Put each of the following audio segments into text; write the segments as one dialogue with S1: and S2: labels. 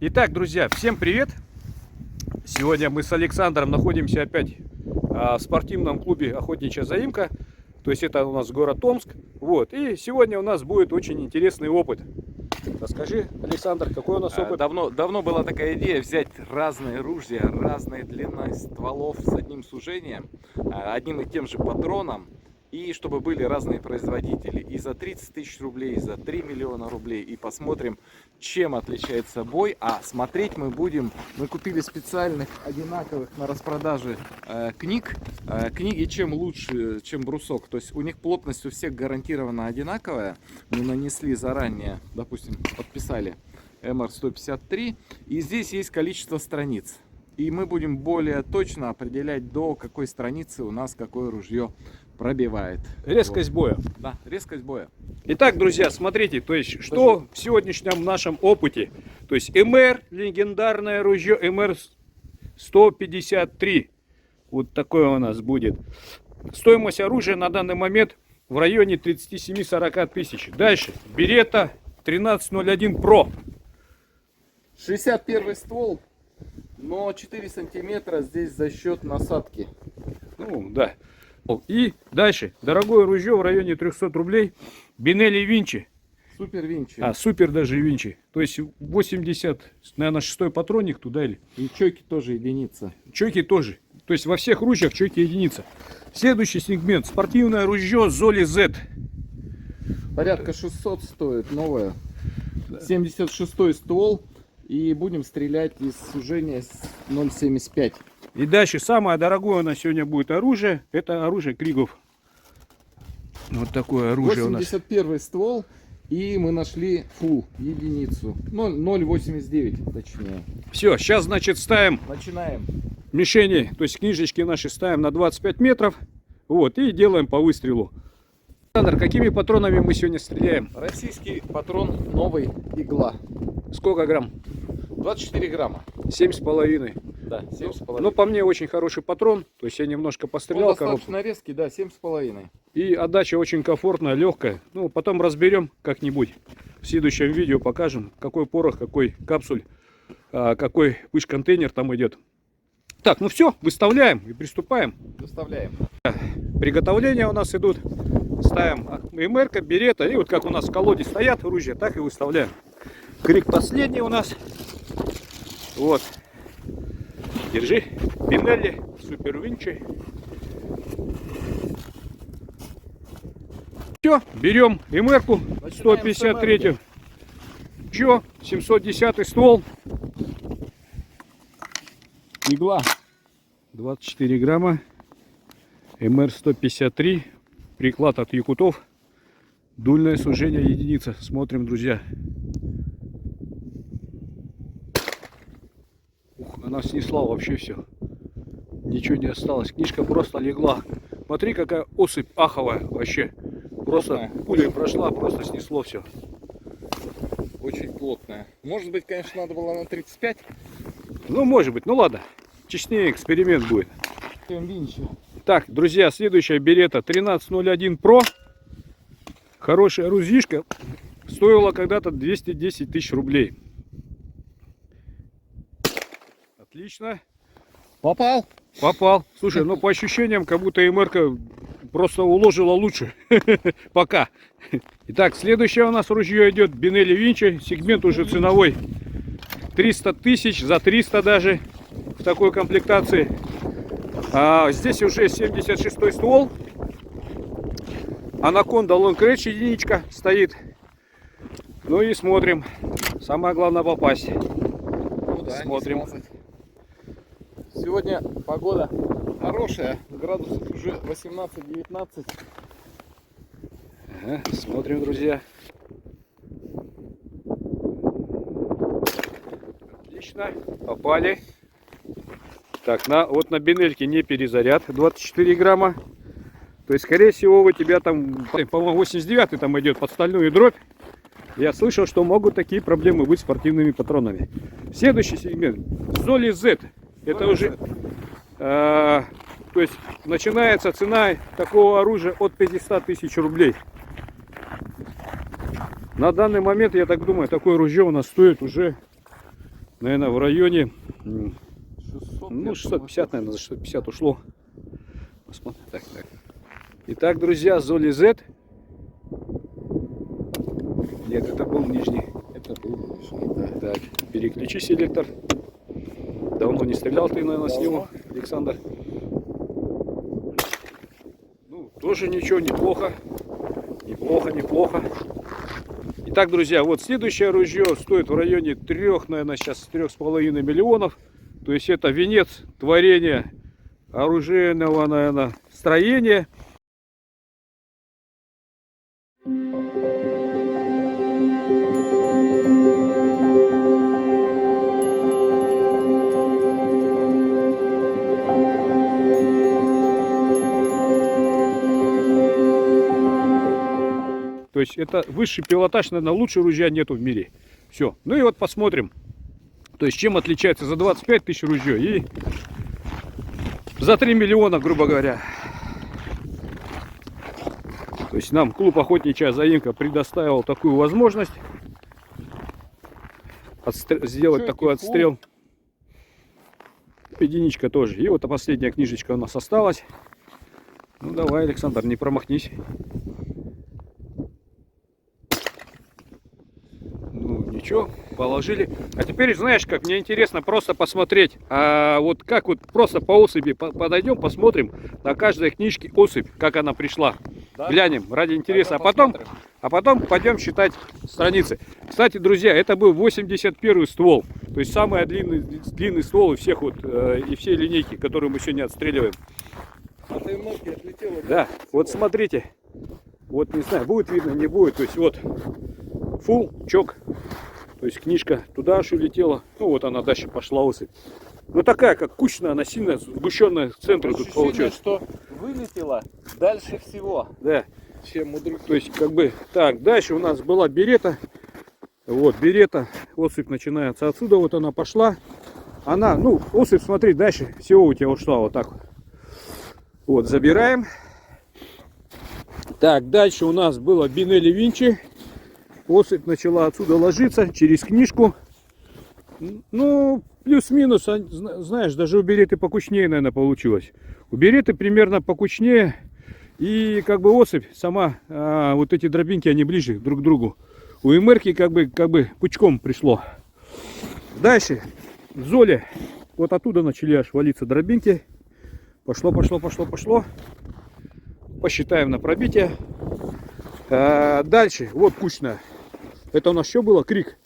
S1: Итак, друзья, всем привет! Сегодня мы с Александром находимся опять в спортивном клубе «Охотничья заимка». То есть это у нас город Томск. Вот. И сегодня у нас будет очень интересный опыт. Расскажи, Александр, какой у нас опыт?
S2: Давно была такая идея взять разные ружья, разные длины стволов с одним сужением, одним и тем же патроном. И чтобы были разные производители. И за 30 тысяч рублей, и за 3 миллиона рублей. И посмотрим, чем отличается бой. А смотреть мы будем... Мы купили специальных, одинаковых на распродаже книг. Книги чем лучше, чем брусок. То есть у них плотность у всех гарантированно одинаковая. Мы нанесли заранее, допустим, подписали МР-153. И здесь есть количество страниц. И мы будем более точно определять, до какой страницы у нас какое ружье пробивает.
S1: Резкость боя.
S2: Да, резкость боя.
S1: Итак, друзья, смотрите, то есть, что в сегодняшнем нашем опыте. То есть МР, легендарное ружье МР-153. Вот такое у нас будет. Стоимость оружия на данный момент в районе 37-40 тысяч. Дальше. Берета 1301 Pro.
S2: 61 ствол, но 4 сантиметра здесь за счет насадки.
S1: Ну, да. И дальше. Дорогое ружье в районе 300 рублей. Бинелли Винчи.
S2: Супер Винчи.
S1: Супер даже Винчи. То есть 80, наверное, 6-й патронник туда или...
S2: И чойки тоже единица.
S1: Чойки тоже. То есть во всех ружьях чойки единица. Следующий сегмент. Спортивное ружье Zoli Z.
S2: Порядка 600 стоит, новое. 76 ствол. И будем стрелять из сужения 0,75.
S1: И дальше самое дорогое у нас сегодня будет оружие. Это оружие Кригов. Вот такое оружие
S2: 81
S1: у нас.
S2: ствол. И мы нашли full единицу. 0,89 точнее.
S1: Все, сейчас, значит, ставим
S2: Начинаем.
S1: мишени, то есть книжечки наши ставим на 25 метров. Вот, и делаем по выстрелу. Александр, какими патронами мы сегодня стреляем?
S2: Российский патрон, новый, игла.
S1: Сколько грамм?
S2: 24 грамма.
S1: 7,5.
S2: Да, 7,5.
S1: Ну, по мне, очень хороший патрон. То есть я немножко пострелял.
S2: Он достаточно резкий, да, 7,5.
S1: И отдача очень комфортная, легкая. Ну, потом разберем как-нибудь. В следующем видео покажем, какой порох, какой капсуль, какой пыш-контейнер там идет. Так, ну все, выставляем и приступаем.
S2: Выставляем.
S1: Приготовления у нас идут. Ставим МР-ка, берета. И вот как у нас в колоде стоят ружья, так и выставляем. Крик последний у нас. Вот. Держи. Бинелли, Супер Винчи. Все, берем МР-ку 153. Че? 710 ствол. Игла 24 грамма. МР-153. Приклад от Якутов. Дульное сужение единица. Смотрим, друзья. Ух, она снесла вообще все. Ничего не осталось. Книжка просто легла. Смотри, какая осыпь аховая вообще. Просто пулей прошла, просто снесло все.
S2: Очень плотная. Может быть, конечно, надо было на 35.
S1: Ну, может быть. Ну, ладно. Честнее эксперимент будет. Так, друзья, следующая берета 1301 Pro. Хорошая ружьишка. Стоила когда-то 210 тысяч рублей. Отлично.
S2: Попал.
S1: Попал. Слушай, ну по ощущениям, как будто МР-ка просто уложила лучше. Пока. Итак, следующее у нас ружье идет Бинелли Винчи. Сегмент уже ценовой. 300 тысяч, за 300 даже в такой комплектации. Здесь уже 76-й ствол. Анаконда Long Range единичка стоит. Ну и смотрим. Самое главное попасть.
S2: Ну, да,
S1: смотрим.
S2: Сегодня погода хорошая. Градусов уже 18-19.
S1: Ага, смотрим, друзья. Отлично. Попали. Так, вот на бинельке не перезаряд. 24 грамма. То есть, скорее всего, у тебя там, по-моему, 89 там идет под стальную дробь. Я слышал, что могут такие проблемы быть с спортивными патронами. Следующий сегмент. Zoli Z. Это уже... то есть, начинается цена такого оружия от 500 тысяч рублей. На данный момент, я так думаю, такое ружье у нас стоит уже наверное, в районе
S2: 600,
S1: ну, 650, наверное, за 650 ушло. Посмотрим. Так, так. Итак, друзья, Золи Z. Нет, это был нижний.
S2: Это был нижний, да.
S1: Так, переключи селектор. Давно не стрелял ты, наверное, с него, Александр. Ну, тоже ничего, неплохо. Неплохо, неплохо. Итак, друзья, вот следующее ружье стоит в районе 3, наверное, сейчас 3,5 миллионов. То есть это венец творения оружейного, наверное, строения. То есть это высший пилотаж, наверное, лучше ружья нету в мире. Все. Ну и вот посмотрим. То есть чем отличается за 25 тысяч ружье и за 3 миллиона, грубо говоря. То есть нам клуб «Охотничья заимка» предоставил такую возможность сделать такой отстрел. Единичка тоже. И вот последняя книжечка у нас осталась. Ну давай, Александр, не промахнись. Ну ничего, положили. А теперь, знаешь, как мне интересно просто посмотреть, вот как вот просто по особи подойдем, посмотрим на каждой книжке особь, как она пришла. Да? Глянем ради интереса, а потом пойдем считать страницы. Кстати, друзья, это был 81-й ствол, то есть самый длинный ствол из всех вот и всей линейки, которую мы сегодня отстреливаем.
S2: От МРки отлетело.
S1: Да, вот смотрите, вот не знаю, будет видно, не будет, то есть вот фул чок, то есть книжка туда аж улетела, ну вот она дальше пошла особь. Ну такая, как кучная, она сильно сгущенная в центре тут получилось.
S2: Что вылетела дальше всего.
S1: Да.
S2: Чем у других.
S1: То есть как бы так, дальше у нас была берета. Вот берета, особь начинается отсюда, вот она пошла. Она, ну особь, смотри, дальше всего у тебя ушла вот так вот. Вот, забираем. Так, дальше у нас было Бинелли Винчи. Особь начала отсюда ложиться через книжку. Ну, плюс-минус, знаешь, даже у береты покучнее, наверное, получилось. У береты примерно покучнее. И как бы особь сама, вот эти дробинки, они ближе друг к другу. У МРки как бы пучком пришло. Дальше, в Золе, вот оттуда начали аж валиться дробинки. Пошло. Посчитаем на пробитие. Дальше, вот кучная. Это у нас что было? Крик.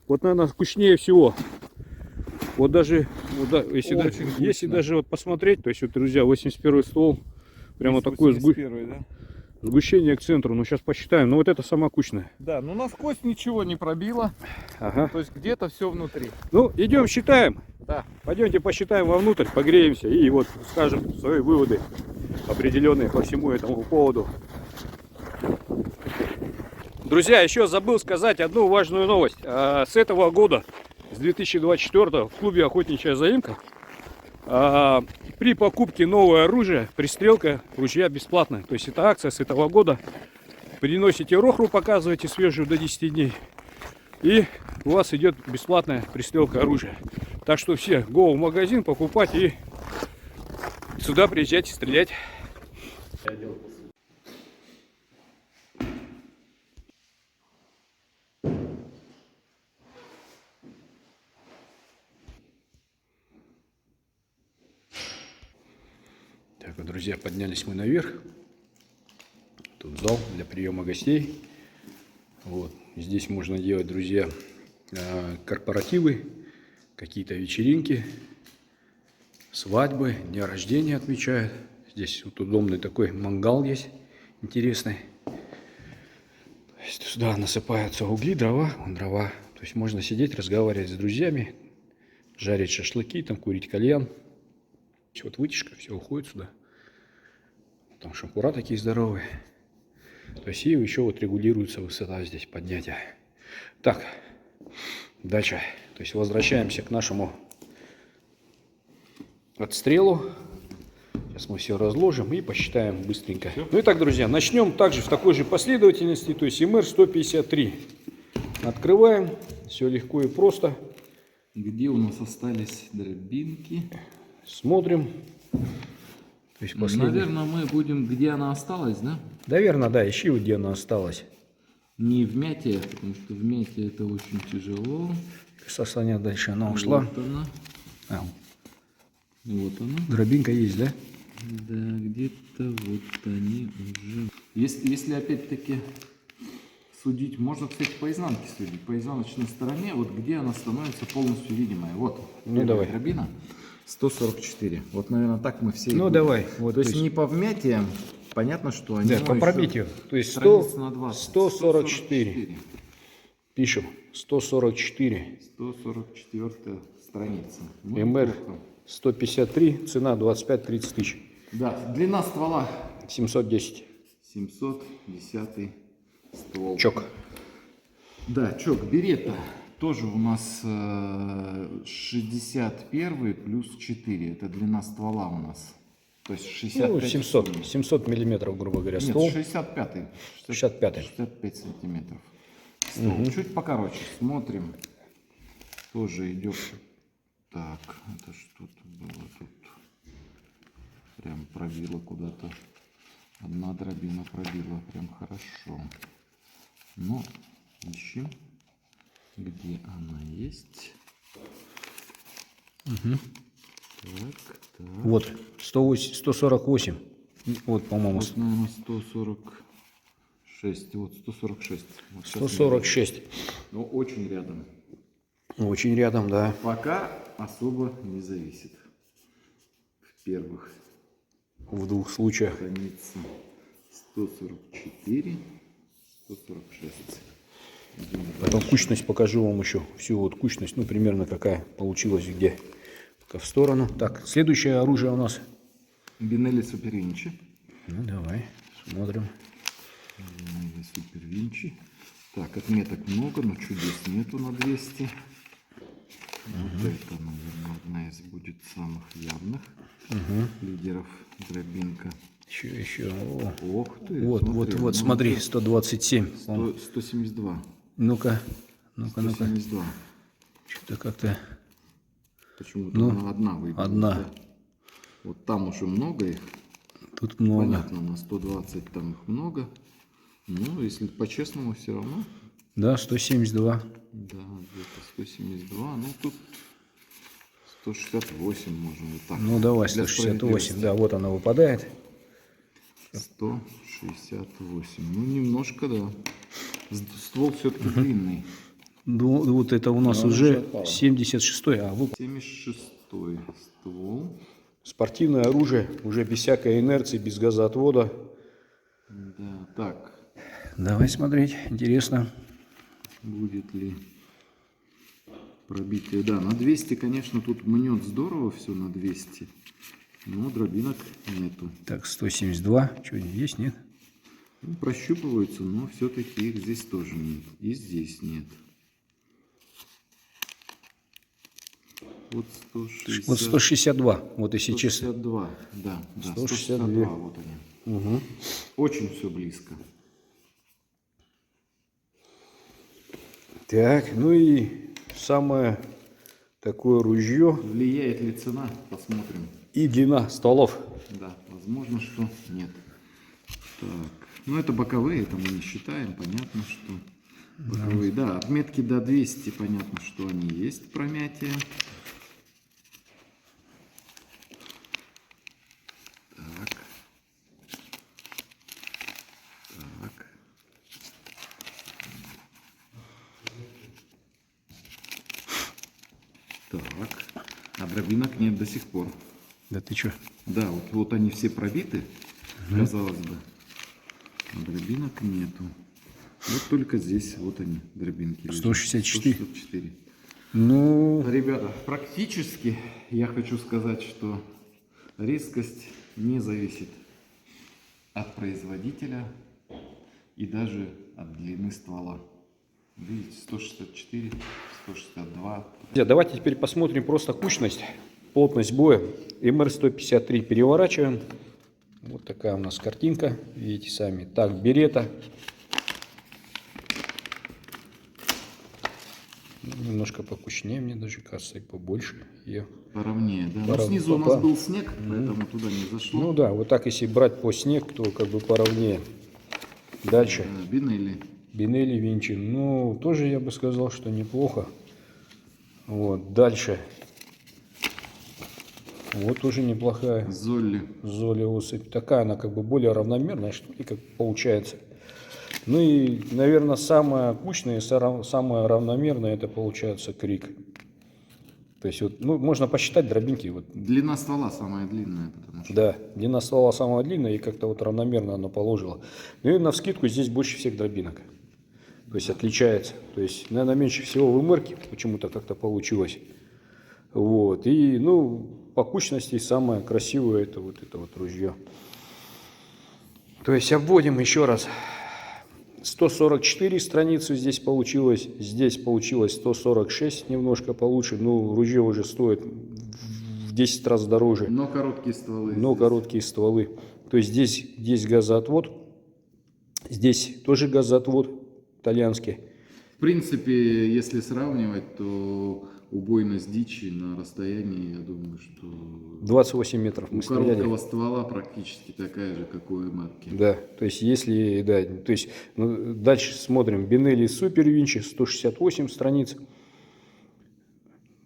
S1: Вот, наверное, кучнее всего. Вот даже, вот, да, если даже вот посмотреть, то есть, вот, друзья, 81-й ствол. Прямо такое
S2: да?
S1: сгущение к центру. Ну, сейчас посчитаем. Ну, вот это самая кучная.
S2: Да, ну насквозь ничего не пробило.
S1: Ага.
S2: То есть где-то все внутри.
S1: Ну, идем считаем.
S2: Да.
S1: Пойдемте посчитаем вовнутрь, погреемся и вот скажем свои выводы определенные по всему этому поводу. Друзья, еще забыл сказать одну важную новость. С этого года, с 2024, в клубе «Охотничья заимка» при покупке нового оружия пристрелка ружья бесплатная. То есть это акция с этого года. Приносите рохру, показываете свежую до 10 дней. И у вас идет бесплатная пристрелка оружия. Так что все, go в магазин покупать и сюда приезжайте стрелять. Так вот, друзья, поднялись мы наверх. Тут зал для приема гостей. Вот. Здесь можно делать, друзья, корпоративы, какие-то вечеринки, свадьбы, дня рождения отмечают. Здесь вот удобный такой мангал есть, интересный. То есть сюда насыпаются угли, дрова, дрова. То есть можно сидеть, разговаривать с друзьями, жарить шашлыки, там курить кальян. Вот вытяжка, все уходит сюда. Там шампура такие здоровые. То есть и еще вот регулируется высота здесь поднятия. Так, дальше. То есть возвращаемся к нашему отстрелу. Сейчас мы все разложим и посчитаем быстренько. Ну и так, друзья, начнем также в такой же последовательности. То есть МР 153. Открываем. Все легко и просто.
S2: Где у нас остались дробинки?
S1: Смотрим. То есть последний.
S2: Наверное, мы будем, где она осталась, да?
S1: Наверное, да, ищи, вот где она осталась.
S2: Не в мяте, потому что в мяте это очень тяжело.
S1: Сосаня дальше она ушла.
S2: Вот она.
S1: А,
S2: Вот она.
S1: дробинка есть, да?
S2: Да, где-то вот они уже. Если опять-таки судить, можно, кстати, по изнанке судить. По изнаночной стороне, вот где она становится полностью видимой. Вот.
S1: Ну, давай.
S2: Дробина 144. Вот, наверное, так мы все.
S1: Ну, давай. Вот,
S2: то есть не по вмятиям, понятно, что они.
S1: Да, по пробитию. То есть 100,
S2: страниц на 20.
S1: 144. Пишем. 144.
S2: 144 страница. Ну,
S1: МР
S2: неплохо.
S1: 153, цена 25-30 тысяч.
S2: Да, длина ствола
S1: 710.
S2: 710 ствол.
S1: Чок.
S2: Да, чок, берета тоже у нас 61 плюс 4. Это длина ствола у нас. То есть 65.
S1: Ну, 700 миллиметров, грубо говоря,
S2: Нет,
S1: ствол.
S2: 65.
S1: 65.
S2: 65 сантиметров. Ствол. Чуть покороче. Смотрим. Тоже идет. Так, это что-то было тут. Прям пробило куда-то. Одна дробина пробила. Прям хорошо. Но ищем, где она есть. Так, так.
S1: Вот, 148. Вот, по-моему,
S2: Вот, наверное, 146. Вот, 146. Вот сейчас
S1: 146.
S2: но очень рядом.
S1: Очень рядом, да.
S2: Пока особо не зависит. В первых
S1: В двух случаях.
S2: страница 144, 146.
S1: Потом кучность покажу вам еще. Всю вот кучность, ну, примерно какая получилась где. Пока в сторону. Так, следующее оружие у нас.
S2: Бинелли Супервинчи.
S1: Ну, давай, смотрим.
S2: Бинелли Супервинчи. Так, отметок много, но чудес нету на 200. Вот это, наверное, одна из будет самых явных лидеров дробинка.
S1: Еще. О.
S2: Ох ты,
S1: Вот,
S2: смотри,
S1: вот,
S2: ну,
S1: вот, смотри,
S2: это
S1: 127.
S2: 172.
S1: Ну-ка, ну-ка, ну-ка.
S2: 172.
S1: Что-то как-то.
S2: Почему-то
S1: Ну,
S2: она одна выбрала.
S1: одна.
S2: Да? Вот там уже много их.
S1: Тут много.
S2: Понятно, на 120 там их много. Ну, если по-честному, все равно.
S1: Да, 172.
S2: Да, где-то 172. Ну, тут 168 можно вот так.
S1: Ну, давай,
S2: Для
S1: 168.
S2: справедливости.
S1: Да, вот она выпадает.
S2: 168. Ну, немножко, да. Ствол все-таки длинный.
S1: Ну, вот это у нас
S2: она
S1: уже
S2: уже отпала.
S1: 76-й. А,
S2: 76-й ствол.
S1: спортивное оружие, уже без всякой инерции, без газоотвода.
S2: Да, так.
S1: Давай смотреть, интересно.
S2: Будет ли пробитие? Да, на 200, конечно, тут мнет здорово все на 200. Но дробинок нету.
S1: Так, 172. Что, есть, нет?
S2: Ну, прощупываются, но все-таки их здесь тоже нет. И здесь нет. Вот 160.
S1: Вот 162. Вот если честно.
S2: 162, да, да,
S1: 162.
S2: вот они.
S1: Угу.
S2: Очень все близко.
S1: Так, ну и самое такое ружье
S2: Влияет ли цена? Посмотрим.
S1: и длина стволов.
S2: Да, возможно, что нет. Так, ну это боковые, это мы не считаем, понятно, что боковые. Да, отметки до 200, понятно, что они есть, промятие. Так. Так. Так. А дробинок нет до сих пор.
S1: Да ты что?
S2: Да, вот они все пробиты, казалось бы. А дробинок нету. Вот только здесь, вот они, дробинки. лежат.
S1: 164.
S2: 164.
S1: Ну,
S2: Ребята, практически я хочу сказать, что резкость не зависит от производителя и даже от длины ствола. Видите, 164, 162.
S1: давайте теперь посмотрим просто кучность, плотность боя. МР-153 переворачиваем. Вот такая у нас картинка, видите сами. Так, берета. немножко покучнее, мне даже кажется, и побольше ее.
S2: Поровнее, да? Но снизу у нас был снег, поэтому туда не зашло.
S1: Ну да, вот так если брать по снег, то как бы поровнее. Дальше.
S2: Бинелли.
S1: Бинелли Винчи. Ну, тоже я бы сказал, что неплохо. Вот, дальше. Вот тоже неплохая.
S2: Золли.
S1: Золли особь. Такая она как бы более равномерная, что ли, как получается. Ну и, наверное, самая кучная и самая равномерная это получается Крик. То есть вот, ну, можно посчитать дробинки. Вот.
S2: Длина ствола самая длинная, потому что...
S1: Да, длина ствола самая длинная и как-то вот равномерно она положила. Ну и навскидку здесь больше всех дробинок. То есть отличается. То есть, наверное, меньше всего в МРке почему-то как-то получилось. Вот. И, ну, по кучности самое красивое это вот ружье. То есть обводим еще раз. 144 страницы здесь получилось. Здесь получилось 146, немножко получше. Ну, ружье уже стоит в 10 раз дороже.
S2: Но короткие стволы.
S1: Но
S2: здесь.
S1: короткие стволы. То есть здесь газоотвод. Здесь тоже газоотвод итальянский.
S2: В принципе, если сравнивать, то убойность дичи на расстоянии, я думаю, что
S1: 28 метров мы
S2: у
S1: стреляли.
S2: короткого ствола практически такая же, как у МРки.
S1: Да, то есть если, да, то есть ну, дальше смотрим. Бинелли Супер Винчи, 168 страниц.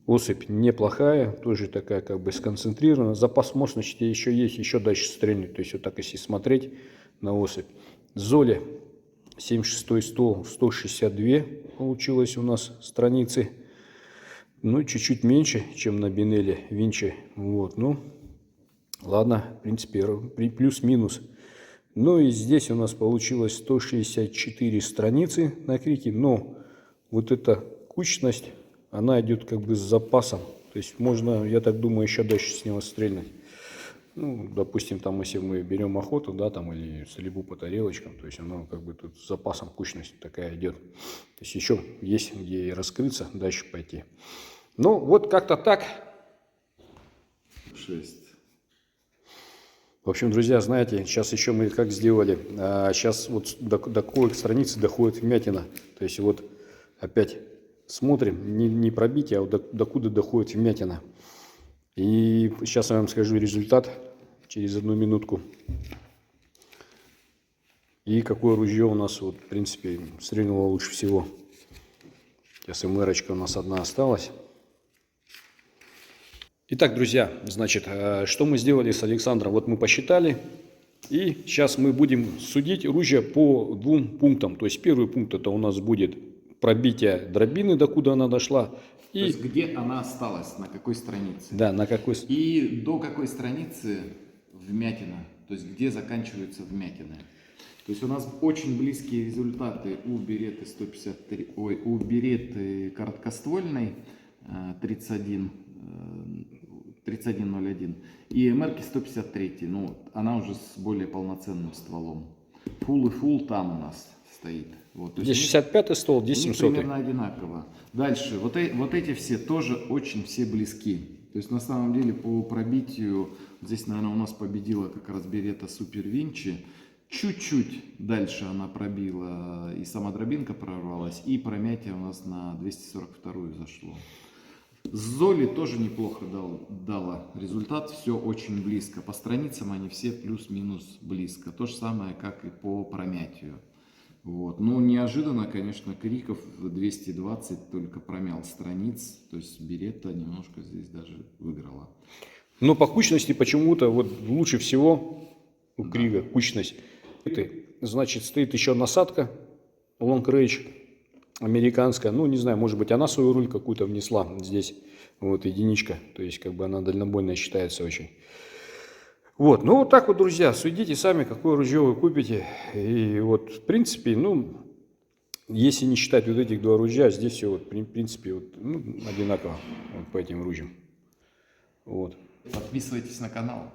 S1: Особь неплохая, тоже такая как бы сконцентрирована. Запас мощности еще есть, еще дальше стрельнуть. То есть вот так если смотреть на особь. Золи 76 стол, 162 получилось у нас страницы. Ну, чуть-чуть меньше, чем на Бинелли Винчи. Вот, ну, ладно, в принципе, плюс-минус. Ну и здесь у нас получилось 164 страницы на Крике. Но вот эта кучность, она идет как бы с запасом. То есть можно, я так думаю, еще дальше с него стрельнуть. Ну, допустим, там, если мы берем охоту, да, там, или стрельбу по тарелочкам, то есть оно как бы тут с запасом кучность такая идет. То есть еще есть где и раскрыться, дальше пойти. Ну, вот как-то так.
S2: 6.
S1: В общем, друзья, знаете, сейчас еще мы как сделали. Сейчас вот до какой страницы доходит вмятина. То есть вот опять смотрим, не пробитие, а вот докуда доходит вмятина. И сейчас я вам скажу результат через 1 минутку. И какое ружье у нас, вот, в принципе, стрельнуло лучше всего. Сейчас МРочка у нас одна осталась. Итак, друзья, значит, что мы сделали с Александром? Вот мы посчитали. И сейчас мы будем судить ружье по 2 пунктам. То есть первый пункт это у нас будет пробитие дробины, докуда она дошла.
S2: То есть где она осталась, на какой странице.
S1: Да, на какой...
S2: И до какой страницы вмятина, то есть где заканчиваются вмятины. То есть у нас очень близкие результаты у береты 153, у береты короткоствольной 3101 и МРки 153. Ну, она уже с более полноценным стволом. Фул и фул там у нас стоит. Вот,
S1: Здесь 65-й ствол, здесь 700-й.
S2: Примерно одинаково. Дальше, вот эти все тоже очень все близки. То есть на самом деле по пробитию, здесь, наверное, у нас победила как раз берета Супер Винчи. Чуть-чуть дальше она пробила, и сама дробинка прорвалась, и промятие у нас на 242-ю зашло. Золи тоже неплохо дала результат, все очень близко. По страницам они все плюс-минус близко. То же самое, как и по промятию. Вот. Но неожиданно, конечно, Криков 220 только промял страниц, то есть берета немножко здесь даже выиграла.
S1: Но по кучности почему-то вот лучше всего у Крига кучность. Значит, стоит еще насадка Long Range американская. Ну, не знаю, может быть, она свою руль какую-то внесла здесь. Вот, единичка. То есть, как бы она дальнобойная считается очень. Вот, ну вот так вот, друзья, судите сами, какое ружье вы купите. И вот, в принципе, ну, если не считать вот этих 2 ружья, здесь все, вот, в принципе, вот, ну, одинаково вот, по этим ружьям. Вот.
S2: Подписывайтесь на канал.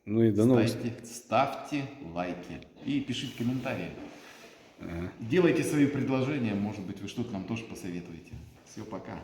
S1: Ну и до новых
S2: Ставьте лайки и пишите комментарии. Делайте свои предложения, может быть, вы что-то нам тоже посоветуете. Все, пока.